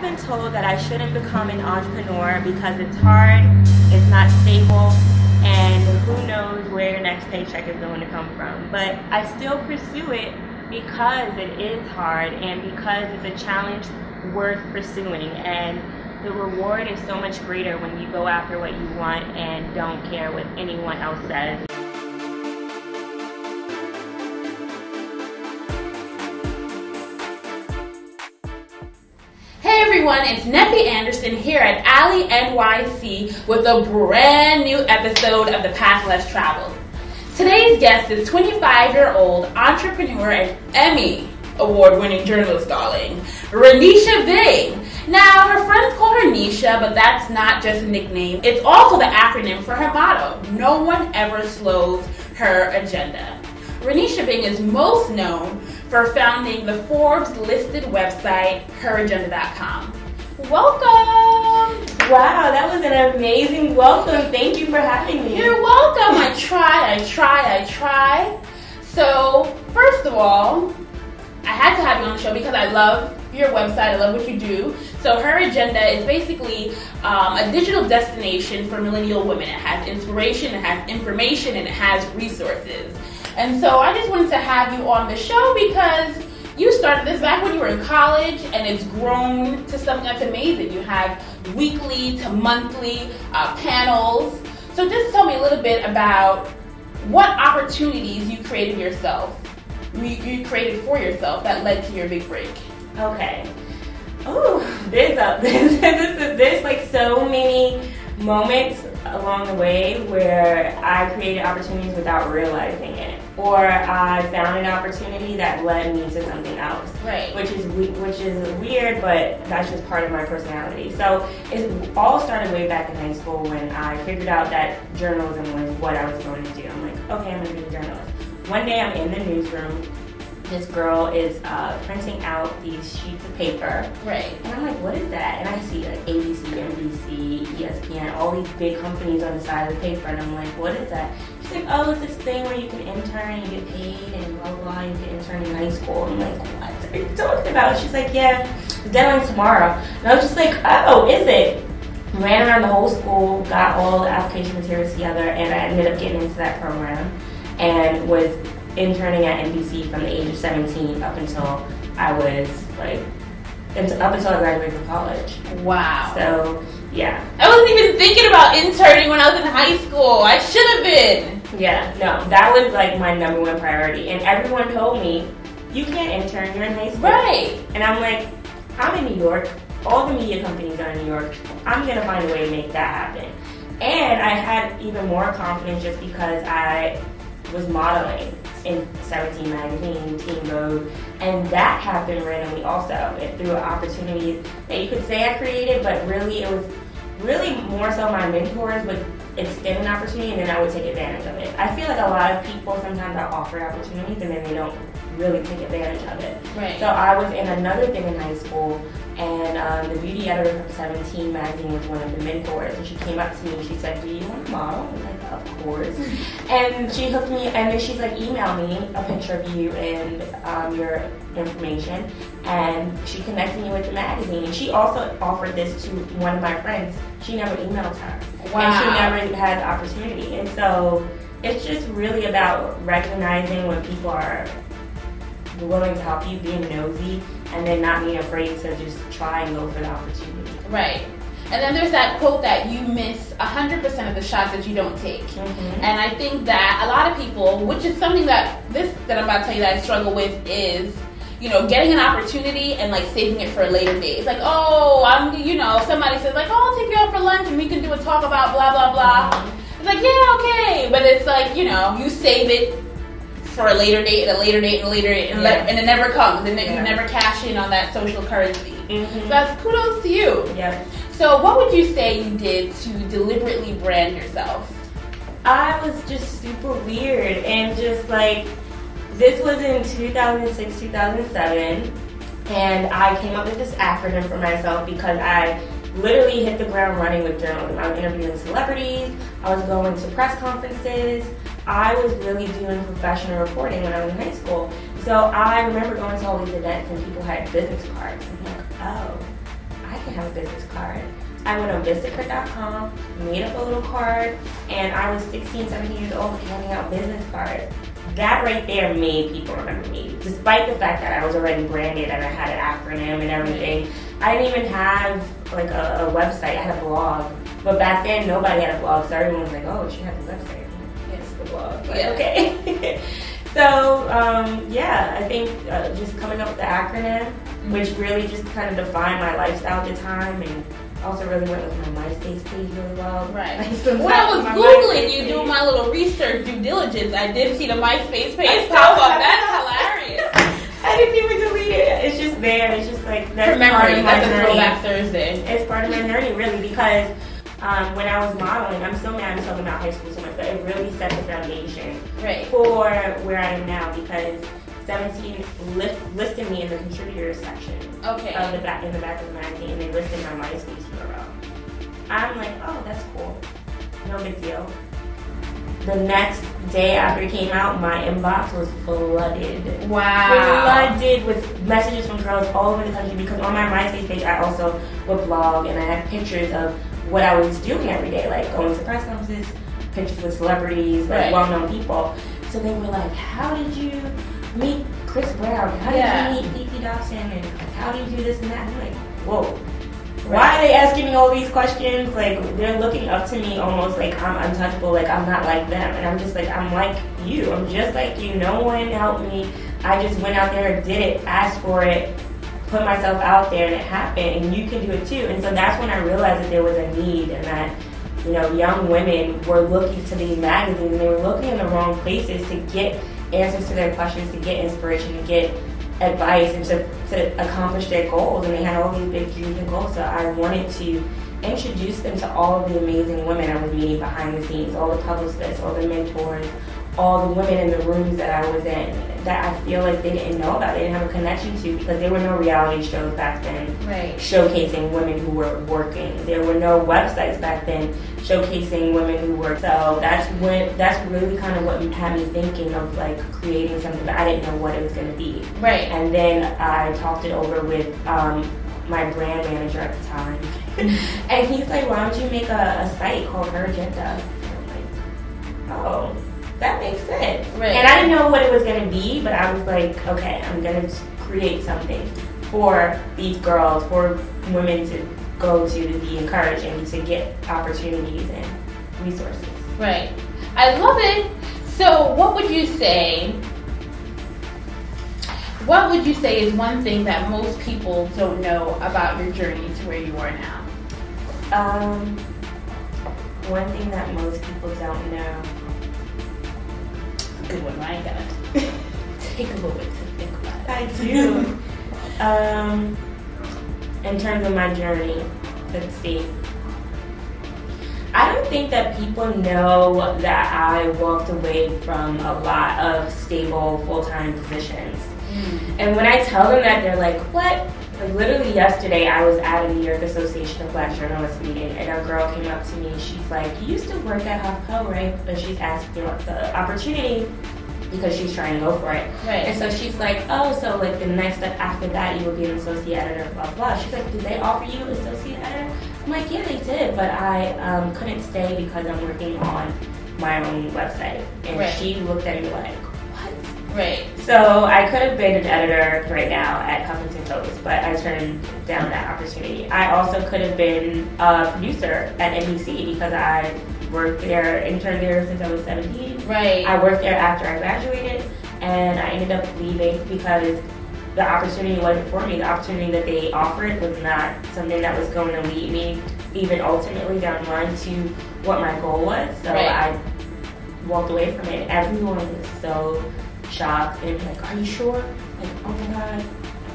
I've been told that I shouldn't become an entrepreneur because it's hard, it's not stable, and who knows where your next paycheck is going to come from. But I still pursue it because it is hard and because it's a challenge worth pursuing. And the reward is so much greater when you go after what you want and don't care what anyone else says. Hey everyone, it's Neffy Anderson here at Alley NYC with a brand new episode of The Path Less Traveled. Today's guest is 25-year-old entrepreneur and Emmy award-winning journalist darling, Rhonesha Byng. Now, her friends call her Nisha, but that's not just a nickname. It's also the acronym for her motto, no one ever slows her agenda. Rhonesha Byng is most known for founding the Forbes listed website, heragenda.com. Welcome! Wow, that was an amazing welcome. Thank you for having me. You're welcome. I try. So, first of all, I had to have you on the show because I love your website. I love what you do. So Her Agenda is basically a digital destination for millennial women. It has inspiration, it has information, and it has resources. And so I just wanted to have you on the show because you started this back when you were in college, and it's grown to something that's amazing. You have weekly to monthly panels. So just tell me a little bit about what opportunities you created yourself. You created for yourself that led to your big break. Okay. Oh, there's like so many moments along the way where I created opportunities without realizing it, or I found an opportunity that led me to something else. Right. Which is weird, but that's just part of my personality. So it all started way back in high school when I figured out that journalism was what I was going to do. I'm like, okay, I'm going to be a journalist. One day I'm in the newsroom. This girl is printing out these sheets of paper. Right. And I'm like, what is that? And I see like ABC, NBC, ESPN, all these big companies on the side of the paper. And I'm like, what is that? She's like, oh, it's this thing where you can intern and get paid and blah, blah, and you can intern in high school. I'm like, what are you talking about? She's like, yeah, the deadline's tomorrow. And I was just like, oh, is it? Ran around the whole school, got all the application materials together, and I ended up getting into that program and was interning at NBC from the age of 17 up until I graduated from college. Wow. So, yeah. I wasn't even thinking about interning when I was in high school. I should have been. Yeah, no, that was like my number one priority. And everyone told me, you can't intern, you're in high school. Right. And I'm like, I'm in New York. All the media companies are in New York. I'm going to find a way to make that happen. And I had even more confidence just because I was modeling in 17 magazine, Teen Vogue, and that happened randomly also. It through an opportunity that you could say I created, but really it was really more so my mentors would extend an opportunity and then I would take advantage of it. I feel like a lot of people sometimes are offered opportunities and then they don't really take advantage of it. Right. So I was in another thing in high school, and the beauty editor from 17 magazine was one of the mentors, and she came up to me and she said, do you want to model? I was like, of course. And she hooked me, and then she's like, email me a picture of you and your information, and she connected me with the magazine. And she also offered this to one of my friends. She never emailed her. Wow. And she never had the opportunity. And so it's just really about recognizing when people are willing to help you, being nosy, and then not being afraid to just try and go for the opportunity. Right. And then there's that quote that you miss 100% of the shots that you don't take. Mm-hmm. And I think that a lot of people, which is something that I'm about to tell you that I struggle with, is, you know, getting an opportunity and like saving it for a later date. It's like, oh, somebody says like, oh, I'll take you out for lunch and we can do a talk about blah, blah, blah. Mm-hmm. It's like, yeah, okay. But it's like, you save it for a later date and a later date and a later date, and, and it never comes, and you never cash in on that social currency. Mm-hmm. So that's kudos to you. Yeah. So what would you say you did to deliberately brand yourself? I was just super weird, and just like, this was in 2006, 2007, and I came up with this acronym for myself because I literally hit the ground running with journalism. I was interviewing celebrities, I was going to press conferences, I was really doing professional reporting when I was in high school. So I remember going to all these events and people had business cards. And I'm like, oh, I can have a business card. I went on Vistaprint.com, made up a little card, and I was 16, 17 years old handing out business cards. That right there made people remember me. Despite the fact that I was already branded and I had an acronym and everything, I didn't even have like a website. I had a blog. But back then, nobody had a blog, so everyone was like, oh, she has a website. Yes, the blog. Like, okay. So, yeah, I think just coming up with the acronym, which really just kind of defined my lifestyle at the time, and also really went with my MySpace page really well. Right. When I was Googling you, doing my little research, due diligence, I did see the MySpace page pop up. That's hilarious. I didn't even delete it. It's just there. It's just like, that's part of my journey. Throwback Thursday. It's part of my journey, really, because when I was modeling, I'm so mad I'm talking about high school so much, but it really set the foundation for where I am now, because 17 listed me in the contributors section of in the back of the magazine, and they listed my MySpace URL. I'm like, oh, that's cool. No big deal. The next day after it came out, my inbox was flooded. Wow. Flooded with messages from girls all over the country, because on my MySpace page, I also would blog, and I had pictures of what I was doing every day, like going to press conferences, pictures with celebrities, like well-known people. So they were like, how did you meet Chris Brown? How did you meet P.T. Dobson? And how do you do this and that? I'm like, whoa. Why are they asking me all these questions? Like, they're looking up to me almost like I'm untouchable, like I'm not like them. And I'm just like, I'm like you. I'm just like you. No one helped me. I just went out there and did it, asked for it, put myself out there, and it happened, and you can do it too. And so that's when I realized that there was a need, and that, you know, young women were looking to these magazines, and they were looking in the wrong places to get answers to their questions, to get inspiration, to get advice, and to accomplish their goals. And they had all these big dreams and goals, so I wanted to introduce them to all of the amazing women I was meeting behind the scenes, all the publicists, all the mentors, all the women in the rooms that I was in, that I feel like they didn't know about, they didn't have a connection to, because there were no reality shows back then showcasing women who were working. There were no websites back then showcasing women who worked. So that's really kind of what had me thinking of like creating something, but I didn't know what it was going to be. Right. And then I talked it over with my brand manager at the time, and he's like, why don't you make a site called Her Agenda? And I'm like, oh, that makes sense. Right. And I didn't know what it was going to be, but I was like, okay, I'm going to create something for these girls, for women to go to be encouraged and to get opportunities and resources. Right. I love it. So what would you say is one thing that most people don't know about your journey to where you are now? One thing that most people don't know. Good one. I ain't gonna take a little bit to think about it. I do. In terms of my journey, let's see. I don't think that people know that I walked away from a lot of stable full-time positions. And when I tell them that, they're like, what? Like literally yesterday, I was at a New York Association of Black Journalists meeting, and a girl came up to me. She's like, you used to work at HuffPo, right? But she's asking about the opportunity because she's trying to go for it. Right. And so she's like, oh, so like the next step after that, you will be an associate editor, blah, blah. She's like, did they offer you associate editor? I'm like, yeah, they did, but I couldn't stay because I'm working on my own website. And she looked at me like, what? Right. So I could have been an editor right now at Huffington Post, but I turned down that opportunity. I also could have been a producer at NBC because I worked there, interned there since I was 17. Right. I worked there after I graduated, and I ended up leaving because the opportunity wasn't for me. The opportunity that they offered was not something that was going to lead me even ultimately down the line to what my goal was. So I walked away from it. Everyone was so shocked and like, are you sure? Like, oh my God,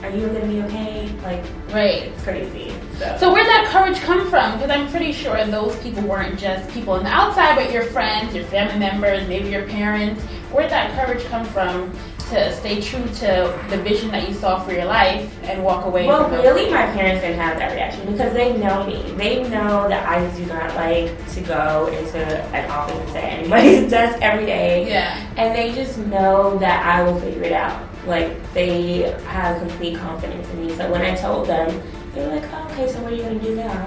are you gonna be okay? Like, it's crazy. So where'd that courage come from? Because I'm pretty sure those people weren't just people on the outside, but your friends, your family members, maybe your parents. Where'd that courage come from to stay true to the vision that you saw for your life and walk away from it? Well, really, my parents didn't have that reaction because they know me. They know that I do not like to go into an office and sit at anybody's desk every day. Yeah. And they just know that I will figure it out. Like, they have complete confidence in me. So when I told them they're like, oh, okay, so what are you gonna do now?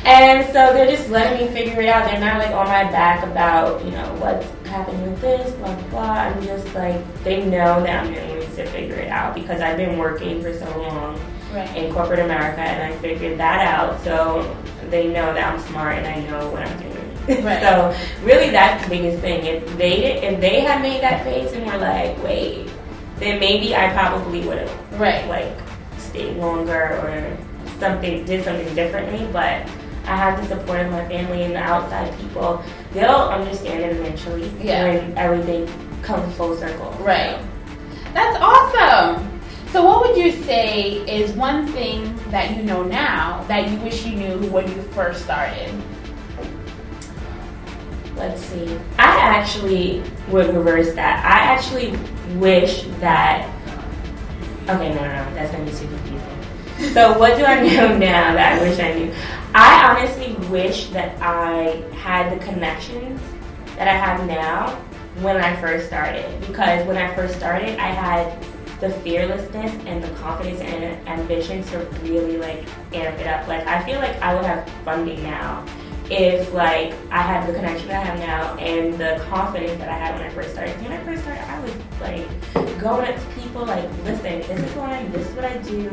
And so they're just letting me figure it out. They're not like on my back about, you know, what's happening with this, blah, blah, blah. I'm just like, they know that I'm going to figure it out because I've been working for so long in corporate America, and I figured that out. So they know that I'm smart and I know what I'm doing. Right. So really that's the biggest thing. If they had made that face and were like, wait, then maybe I probably would have like stayed longer or did something differently. But I have the support of my family and the outside people. They'll understand it eventually when everything comes full circle. Right. That's awesome. So what would you say is one thing that you know now that you wish you knew when you first started? Let's see. I actually would reverse that. I actually wish that... Okay, no, that's going to be super confusing. So what do I know now that I wish I knew? I honestly wish that I had the connections that I have now when I first started. Because when I first started, I had the fearlessness and the confidence and ambition to really like amp it up. Like I feel like I would have funding now if like I had the connection that I have now and the confidence that I had when I first started. When I first started, I was like going up to people like, listen, this is what I do,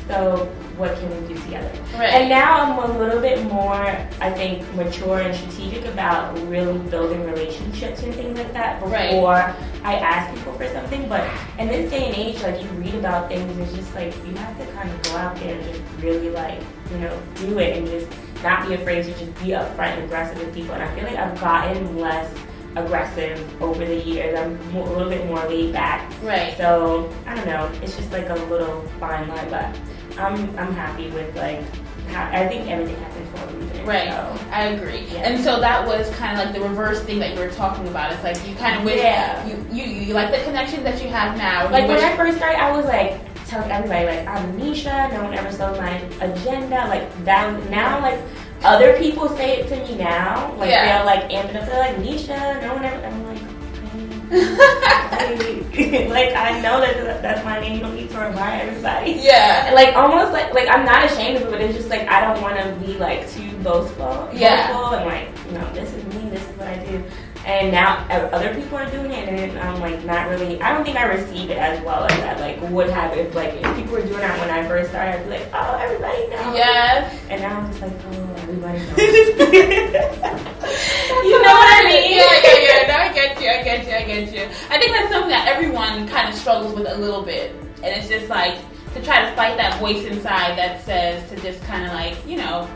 so what can we do together? Right. And now I'm a little bit more, I think, mature and strategic about really building relationships and things like that before I ask people for something. But in this day and age, like you read about things, it's just like you have to kind of go out there and just really like, you know, do it and just not be afraid to just be upfront and aggressive with people. And I feel like I've gotten less aggressive over the years. I'm a little bit more laid back. Right. So I don't know. It's just like a little fine line, but I'm happy with like how I think everything happens for a reason. Right. So, I agree. Yeah. And so that was kind of like the reverse thing that you were talking about. It's like you kind of wish you like the connections that you have now. Like when I first started, I was like telling everybody like I'm Nisha. No one ever saw my agenda. Like that now, like. Other people say it to me now, like they'll like amp it up. They're like, Nisha, no one ever. I'm like, okay. Like I know that's my name. You don't need to remind everybody. Yeah. And, like almost like I'm not ashamed of it, but it's just like I don't want to be like too boastful. Boastful and like, you know, this is me. This is what I do. And now other people are doing it, and I'm like not really. I don't think I receive it as well as I like would have if people were doing that when I first started. I'd be like, oh, everybody knows. Yes. And now I'm just like, oh, everybody knows. You know what I mean? Yeah. No, I get you. I think that's something that everyone kind of struggles with a little bit, and it's just like to try to fight that voice inside that says to just kind of like, you know.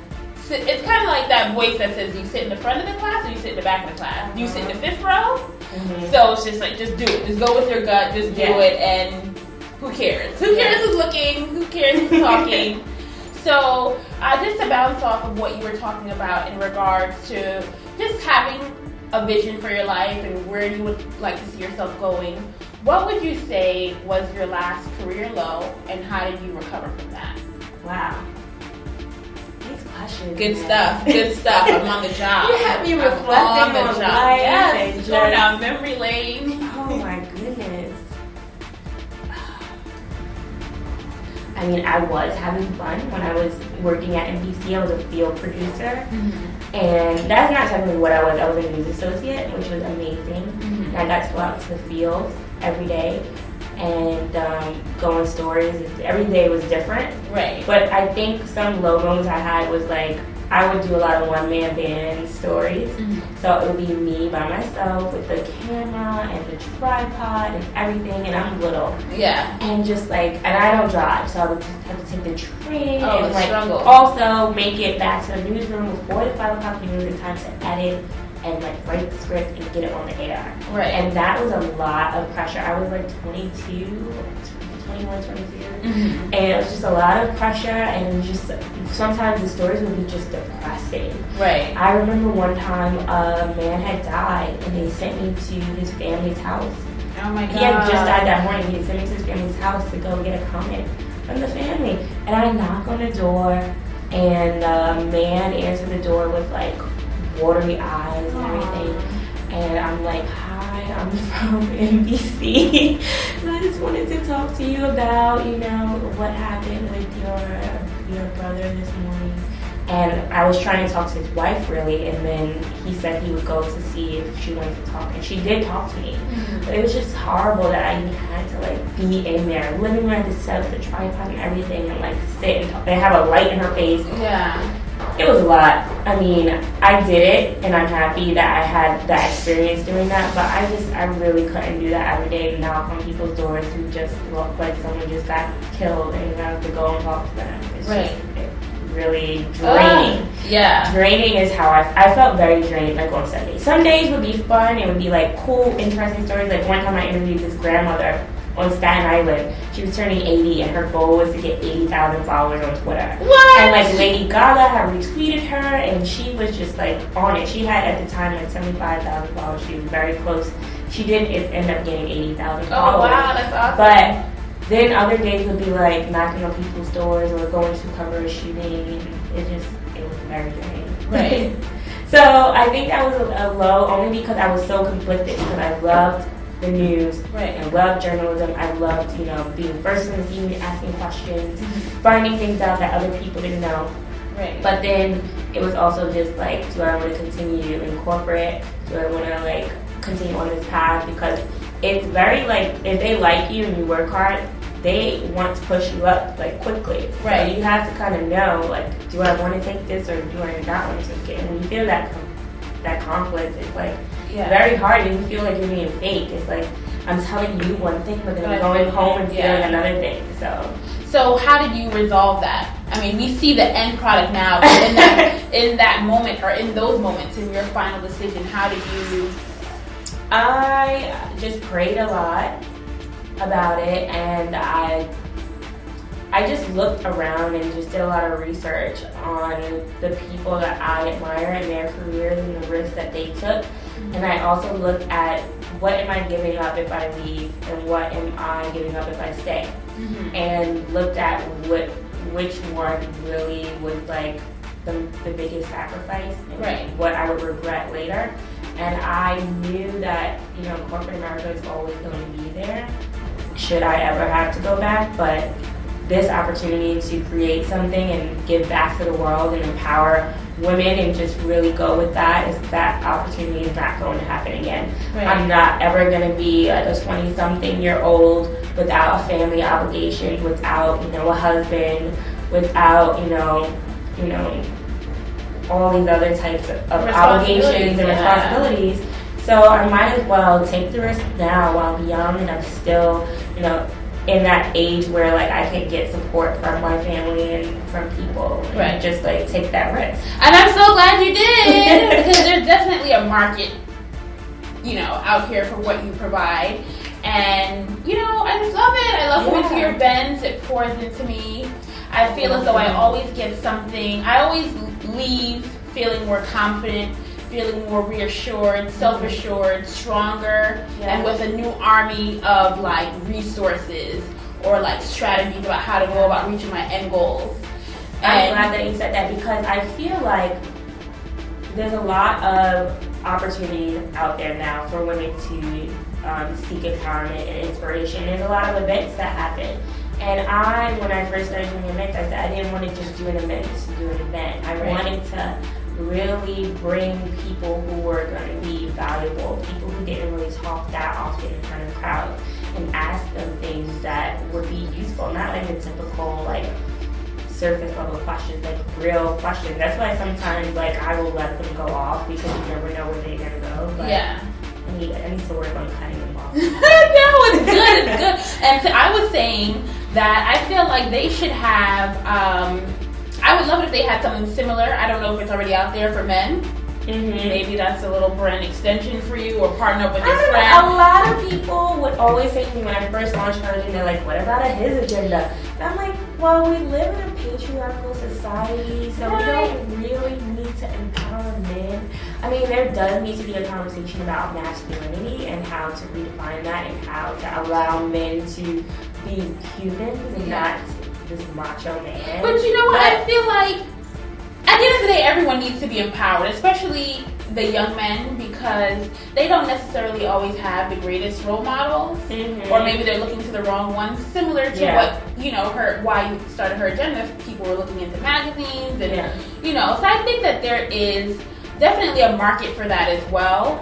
It's kind of like that voice that says you sit in the front of the class or you sit in the back of the class. You sit in the fifth row. Mm-hmm. So it's just like, just do it. Just go with your gut. Just do it. And who cares? Who cares who's looking? Who cares who's talking? So just to bounce off of what you were talking about in regards to just having a vision for your life and where you would like to see yourself going, what would you say was your last career low and how did you recover from that? Wow. Good stuff. I'm on the job. You have me reflecting on life. Yes, going down memory lane. Oh my goodness. I mean, I was having fun when I was working at NBC. I was a field producer, and that's not technically what I was. I was a news associate, which was amazing. And I got to go out to the field every day and go on stories. Every day was different. Right. But I think some low moments I had was like, I would do a lot of one-man band stories. So it would be me by myself with the camera and the tripod and everything, and I'm little. Yeah. And just like, and I don't drive, so I would just have to take the train and like also make it back to the newsroom before the 5 o'clock news in time to edit and like write the script and get it on the air. Right. And that was a lot of pressure. I was like 21, 22. And it was just a lot of pressure, and just sometimes the stories would be just depressing. Right. I remember one time a man had died and they sent me to his family's house. Oh my God. He had just died that morning. He had sent me to his family's house to go get a comment from the family. And I knock on the door, and the man answered the door with like watery eyes and everything. And I'm like, hi, I'm from NBC. And I just wanted to talk to you about, you know, what happened with your your brother this morning? And I was trying to talk to his wife, really, and then he said he would go to see if she wanted to talk, and she did talk to me. Mm-hmm. But it was just horrible that I even had to, like, be in there, living room, to set up the tripod and everything, and, like, sit and talk, and have a light in her face. Yeah. It was a lot. I mean, I did it, and I'm happy that I had that experience doing that, but I really couldn't do that every day, knock on people's doors who just look like someone just got killed, and you have to go and talk to them. It's right. Just really draining. Yeah. Draining is how I felt very drained, like, on Sundays. Some days would be fun. It would be, like, cool, interesting stories. Like, one time I interviewed this grandmother on Staten Island. She was turning 80, and her goal was to get 80,000 followers on Twitter. What? And, like, Lady Gaga had retweeted her, and she was just, like, on it. She had, at the time, like, 75,000 followers. She was very close. She did end up getting 80,000 followers. Oh, wow, that's awesome. But then other days would be, like, knocking on people's doors or going to cover a shooting. It was very draining. Right. So I think that was a low, only because I was so conflicted, because I loved the news. Right. I loved journalism. I loved, being first in the scene, asking questions, finding things out that other people didn't know. Right. But then it was also just like, do I want to continue in corporate? Do I want to, like, continue on this path? Because it's very, like, if they like you and you work hard, they want to push you up, like, quickly. Right. So you have to kind of know, like, do I want to take this or do I not want to take it? And when you feel that conflict, it's like, very hard, and you feel like you're being fake. It's like, I'm telling you one thing, but then I'm going home and feeling another thing. So how did you resolve that? I mean, we see the end product now, but in that moment, or in those moments, in your final decision, how did you? I just prayed a lot about it, and I just looked around and just did a lot of research on the people that I admire and their careers and the risks that they took. And I also looked at what am I giving up if I leave, and what am I giving up if I stay. Mm-hmm. And looked at which one really was, like, the biggest sacrifice, and what I would regret later. And I knew that, corporate America is always going to be there, should I ever have to go back. But this opportunity to create something and give back to the world and empower women and just really go with that opportunity is not going to happen again. Right. I'm not ever going to be like a 20-something-year-old without a family obligation, without, a husband, without, all these other types of obligations and responsibilities. So I might as well take the risk now while I'm young and I'm still, in that age where, like, I can get support from my family and from people, and just, like, take that risk. And I'm so glad you did, because there's definitely a market, out here for what you provide. And, I just love it. I love going to your events. It pours into me. I feel as though I always get something. I always leave feeling more confident, feeling more reassured, self-assured, stronger, and with a new army of, like, resources or, like, strategies about how to go about reaching my end goals. I'm glad that you said that, because I feel like there's a lot of opportunities out there now for women to seek empowerment and inspiration. There's a lot of events that happen. And when I first started doing events, I said I didn't want to just do an event just to do an event. I wanted to really bring people who were going to be valuable, people who didn't really talk that often in front of crowds, and ask them things that would be useful, not like the typical, like, surface level questions, like real questions. That's why sometimes, like, I will let them go off, because you never know where they're gonna go. But I need to work on cutting them off. No, it's good. It's good. And I was saying that I feel like they should have. I would love it if they had something similar. I don't know if it's already out there for men. Mm-hmm. Maybe that's a little brand extension for you, or partner up with your friend. A lot of people would always say to me when I first launched my agenda, like, what about his agenda? And I'm like, well, we live in a patriarchal society, so we don't really need to empower men. I mean, there does need to be a conversation about masculinity and how to redefine that, and how to allow men to be humans and not this macho man. But you know what? I feel like at the end of the day, everyone needs to be empowered, especially the young men, because because they don't necessarily always have the greatest role models, or maybe they're looking to the wrong ones. Similar to what why you started her agenda. People were looking into magazines, and so I think that there is definitely a market for that as well.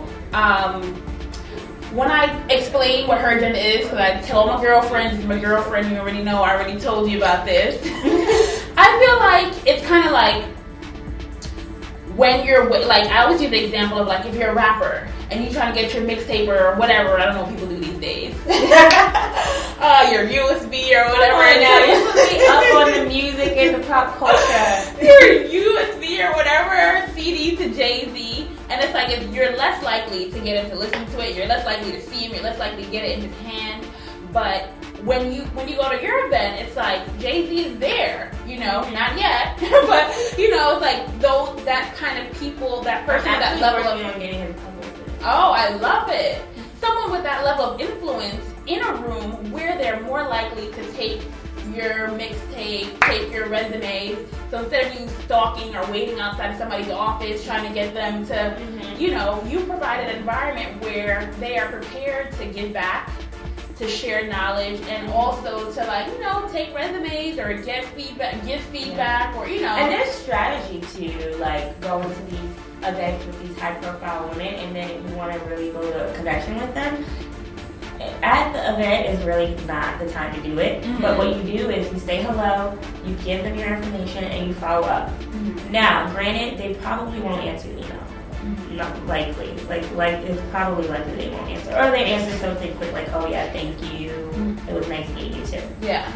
When I explain what her agenda is, because I tell my girlfriends, you already know, I already told you about this. I feel like it's kind of like when you're, like, I always use the example of, like, if you're a rapper and you're trying to get your mixtape or whatever, I don't know what people do these days. Your USB or whatever. Now you're supposed to be up on the music and the pop culture. Your USB or whatever, CD to Jay-Z. And it's like, you're less likely to get him to listen to it, you're less likely to see him, you're less likely to get it in his hand. But when you go to your event, it's like Jay-Z is there, not yet, but it's like that kind of people, that person, that level of getting his publicity. Oh, I love it. Someone with that level of influence in a room where they're more likely to take your mixtape, take your resume. So instead of you stalking or waiting outside of somebody's office trying to get them to, you provide an environment where they are prepared to give back, to share knowledge, and also to take resumes or give feedback, or And there's strategy to go into these events with these high-profile women, and then if you want to really build a connection with them, at the event is really not the time to do it. But what you do is you say hello, you give them your information, and you follow up. Now, granted, they probably won't answer the email. Not likely. Like it's probably likely they won't answer. Or they answer something quick like, oh yeah, thank you. It was nice meeting you too. Yeah.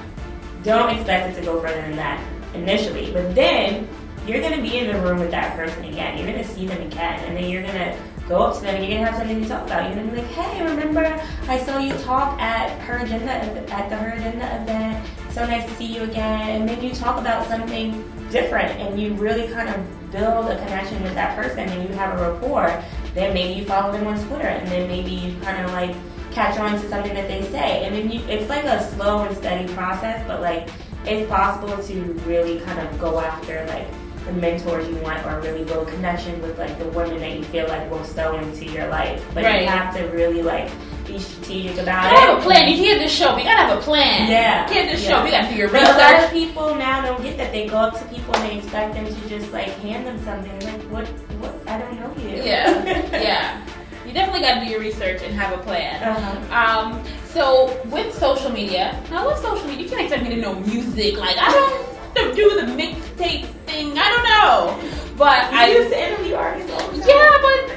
Don't expect it to go further than that initially. But then you're going to be in the room with that person again. You're going to see them again. And then you're going to go up to them and you're going to have something to talk about. You're going to be like, hey, remember I saw you talk at the Her Agenda event. So nice to see you again. And maybe you talk about something different and you really kind of build a connection with that person and you have a rapport. Then maybe you follow them on Twitter and then maybe you kind of catch on to something that they say. And then it's like a slow and steady process, but it's possible to really kind of go after the mentors you want or really build connection with the women that you feel will stow into your life. But you have to really be strategic about it. Have a plan. You hear this show, we gotta have a plan. Yeah. You hear this show, we gotta do your research. research. A lot of people now don't get that. They go up to people and they expect them to just hand them something. What? I don't know you. Yeah. Yeah. You definitely gotta do your research and have a plan. So with social media, you can't expect me to know music. I don't do the mixtape thing. I don't know. But I used to interview artists all the time. Yeah, but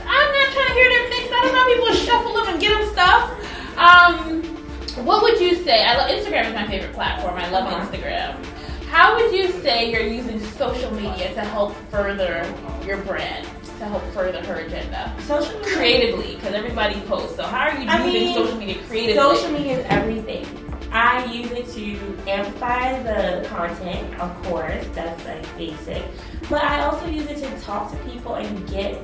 I'm not trying to hear their mix. I don't know. People shuffle them and get them stuff. What would you say? Instagram is my favorite platform. I love Instagram. How would you say you're using social media to help further your brand? To help further her agenda? Social media. Creatively, because everybody posts. So how are you using social media creatively? Social media is everything. I use it to amplify the content, of course, that's basic. But I also use it to talk to people and get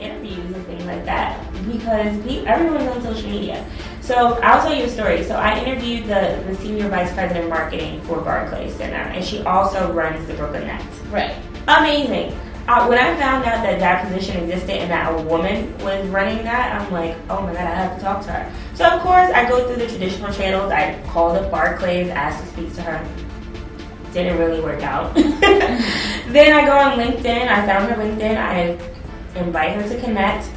interviews and things like that because everyone's on social media. So I'll tell you a story. So I interviewed the Senior Vice President of Marketing for Barclays Center, and she also runs the Brooklyn Nets. Right. Amazing. When I found out that position existed and that a woman was running that, I'm like, oh my god, I have to talk to her. So of course, I go through the traditional channels. I called up Barclays, asked to speak to her. Didn't really work out. Then I go on LinkedIn. I found her LinkedIn. I invite her to connect.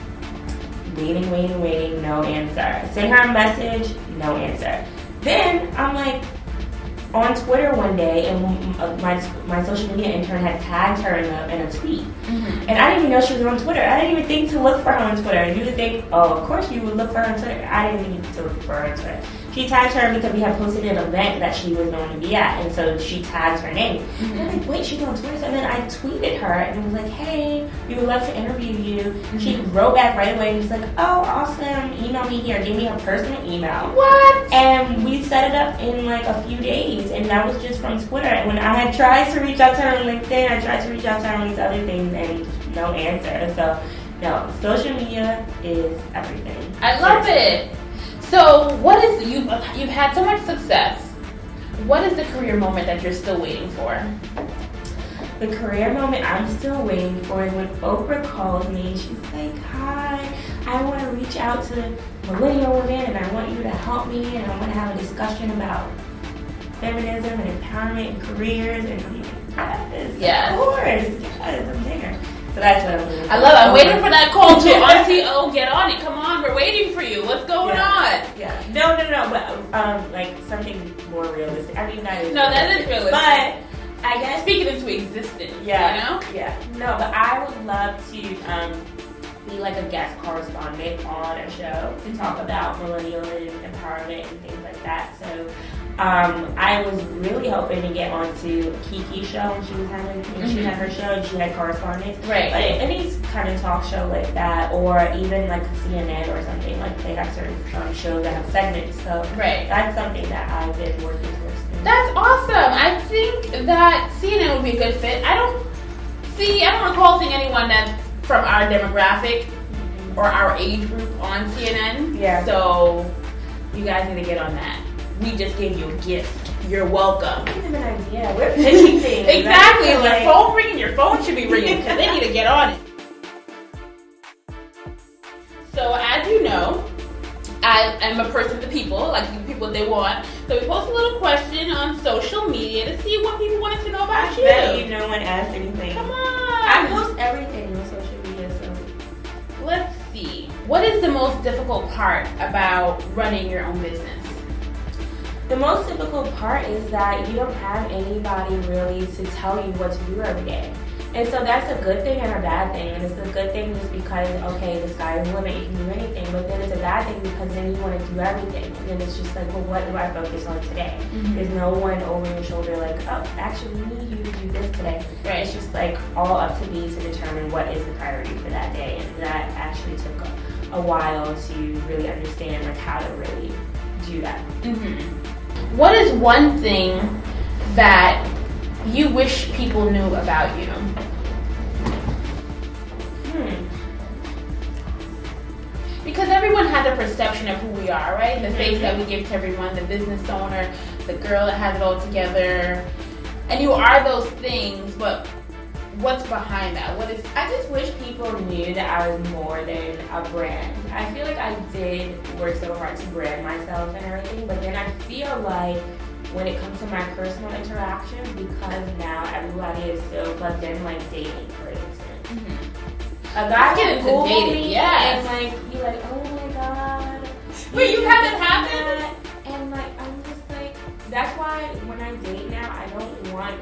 Waiting, no answer. Send her a message, no answer. Then I'm on Twitter one day, and my social media intern had tagged her in a tweet. And I didn't even know she was on Twitter. I didn't even think to look for her on Twitter. And you would think, oh, of course you would look for her on Twitter. I didn't even to look for her on Twitter. She tagged her because we had posted an event that she was going to be at, and so she tagged her name. And I'm wait, she's on Twitter? So then I tweeted her and was hey, we would love to interview you. She wrote back right away and was oh, awesome, email me here. Give me a personal email. What? And we set it up in a few days, and that was just from Twitter. And when I had tried to reach out to her on LinkedIn, I tried to reach out to her on these other things, and no answer. So, no, social media is everything. I love it. So, you've had so much success. What is the career moment that you're still waiting for? the career moment I'm still waiting for is when Oprah calls me. She's like, "Hi, I want to reach out to millennial women, and I want you to help me, and I want to have a discussion about feminism and empowerment and careers." And I'm like, yes, of course, yes, I'm there. So that's what I'm doing. I love it. I'm waiting for that call too. Auntie, oh, get on it. Come on, we're waiting for you. What's going on? Yeah. No, but like something more realistic. I mean, that is realistic. But I guess speak it into existence. Yeah. You know? Yeah. No, but I would love to be like a guest correspondent on a show to talk about millennial empowerment and things like that. So I was really hoping to get onto Kiki's show when she was having she had her show and she had correspondents. Right. Like any kind of talk show like that, or even like CNN or something, like they have certain shows that have segments. So that's something that I've been working towards. That's awesome. I think that CNN would be a good fit. I don't recall seeing anyone that's from our demographic or our age group on CNN. Yeah. So you guys need to get on that. We just gave you a gift. You're welcome. Give them an idea. We're pitching things. Exactly. Your phone ringing. Your phone should be ringing because they need to get on it. So as you know, I am a person to people, like the people they want. So we post a little question on social media to see what people wanted to know about you. I bet you no one asked anything. Come on. I post everything on social media, so. Let's see. What is the most difficult part about running your own business? The most difficult part is that you don't have anybody really to tell you what to do every day. And so that's a good thing and a bad thing. And it's a good thing just because, okay, the sky is the limit, you can do anything. But then it's a bad thing because then you want to do everything. And then it's just like, well, what do I focus on today? There's no one over your shoulder like, oh, actually, we need you to do this today. Right. It's just like all up to me to determine what is the priority for that day. And that actually took a while to really understand like how to really do that. What is one thing that you wish people knew about you? Because everyone has a perception of who we are, right? The face that we give to everyone, the business owner, the girl that has it all together. And you are those things, but what's behind that? What is? I just wish people knew that I was more than a brand. I feel like I did work so hard to brand myself and everything, but then I feel like when it comes to my personal interactions, because now everybody is so plugged in, like dating, for instance. A guy can Google me and like be like, oh my god. Wait, you had that happen? And like I'm just like, that's why when I date now, I don't want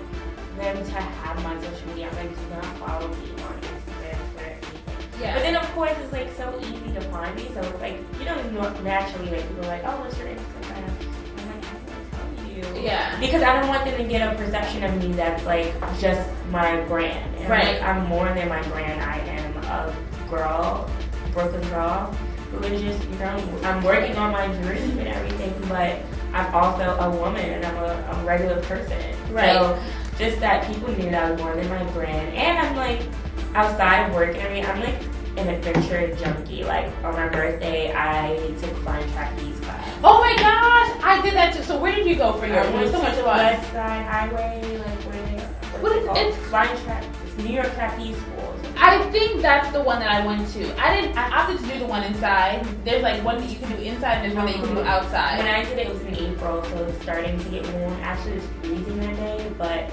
them to have my social media. I'm like, do not follow me on Instagram, Twitter, anything. Yeah. But then of course it's like so easy to find me, so it's like you don't naturally like people are like, oh, what's your Instagram? I'm like, how do I tell you? Yeah. Because I don't want them to get a perception of me that's like just my brand. And like, I'm more than my brand. I am a girl, Brooklyn girl, who is just, you know, I'm working on my dream and everything, but I'm also a woman and I'm a regular person. Right. So just that people knew that I was more than my brand. And I'm like, outside of work, I mean, I'm like an adventure junkie. Like on my birthday, I took flying trapeze class. Oh my gosh, I did that too. So where did you go for your? There's so much West Side Highway, like where they. It's flying trapeze. It's New York Trapeze School. I think that's the one that I went to. I opted to do the one inside. There's like one that you can do inside and there's one that you can do outside. When I did it, it was in April, so it's starting to get warm. Actually, it was freezing that day, but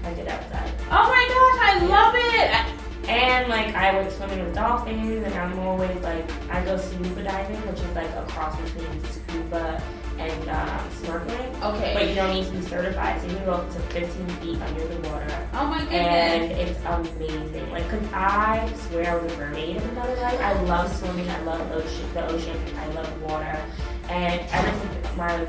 I did outside. Oh my gosh, I love it! And like I went swimming with dolphins, and I'm always like, I go scuba diving, which is like a cross between scuba and snorkeling. Okay. But you don't need to be certified, so you can go up to 15 feet under the water. Oh my goodness. And it's amazing. Like, cause I swear I was a mermaid in another life. I love swimming. I love the ocean. I love water. And ever since my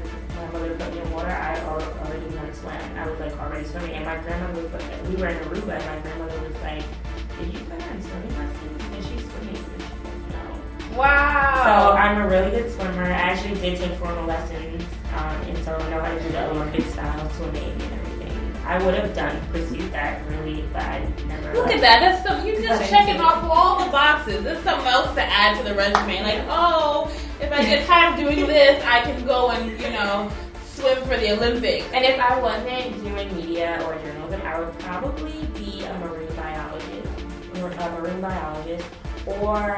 mother put me in water, I already learned to swim. I was like already swimming, and my grandmother was like, we were in Aruba, and my grandmother was like, did you put her in swimming lessons? And she's swimming. And she goes, no. Wow. So I'm a really good swimmer. I actually did take formal lessons, and so I know how to do the Olympic style swimming and everything. I would have pursued that really, but I never. Look at that. That's so, you're just checking off all the boxes. There's something else to add to the resume. Like, oh, if I get tired of doing this, I can go and, you know, swim for the Olympics. And if I wasn't doing media or journalism, I would probably be be a marine biologist, or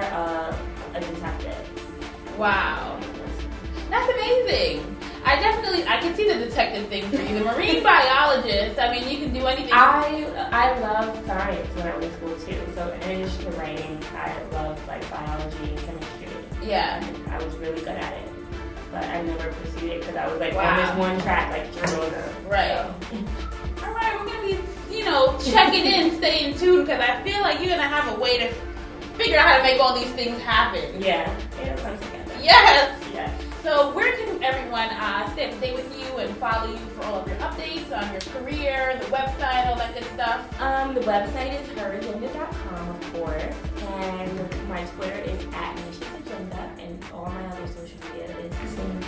a detective. Wow. That's amazing. I can see the detective thing for you. The marine biologist, I mean, you can do anything. I love science when I was in school too. So in addition to writing, I love like biology and chemistry. Yeah. And I was really good at it. But I never pursued it because I was like Wow. on this one track, like journalism. Right. So. All right, we're going to be, checking in, staying tuned, because I feel like you're going to have a way to figure out how to make all these things happen. Yeah. It'll come together. Yes. Yes. So where can everyone stay with you and follow you for all of your updates on your career, the website, all that good stuff? The website is heragenda.com, of course, and my Twitter is @NishasAgenda, and all my other social media is the same.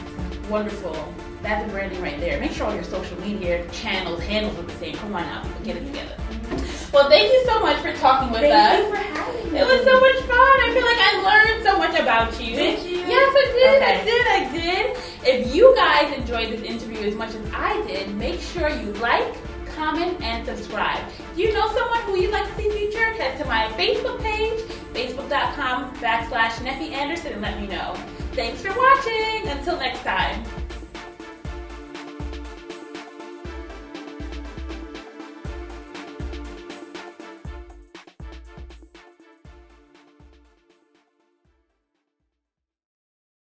Wonderful. That's the branding right there. Make sure all your social media handles are the same. Come on now, get it together. Well, thank you so much for talking with us. Thank you for having me. It was so much fun. I feel like I learned so much about you. Did you? Yes, I did. Okay. I did. If you guys enjoyed this interview as much as I did, make sure you like, comment, and subscribe. If you know someone who you'd like to see featured, head to my Facebook page, facebook.com/Neffy Anderson, and let me know. Thanks for watching. Until next time.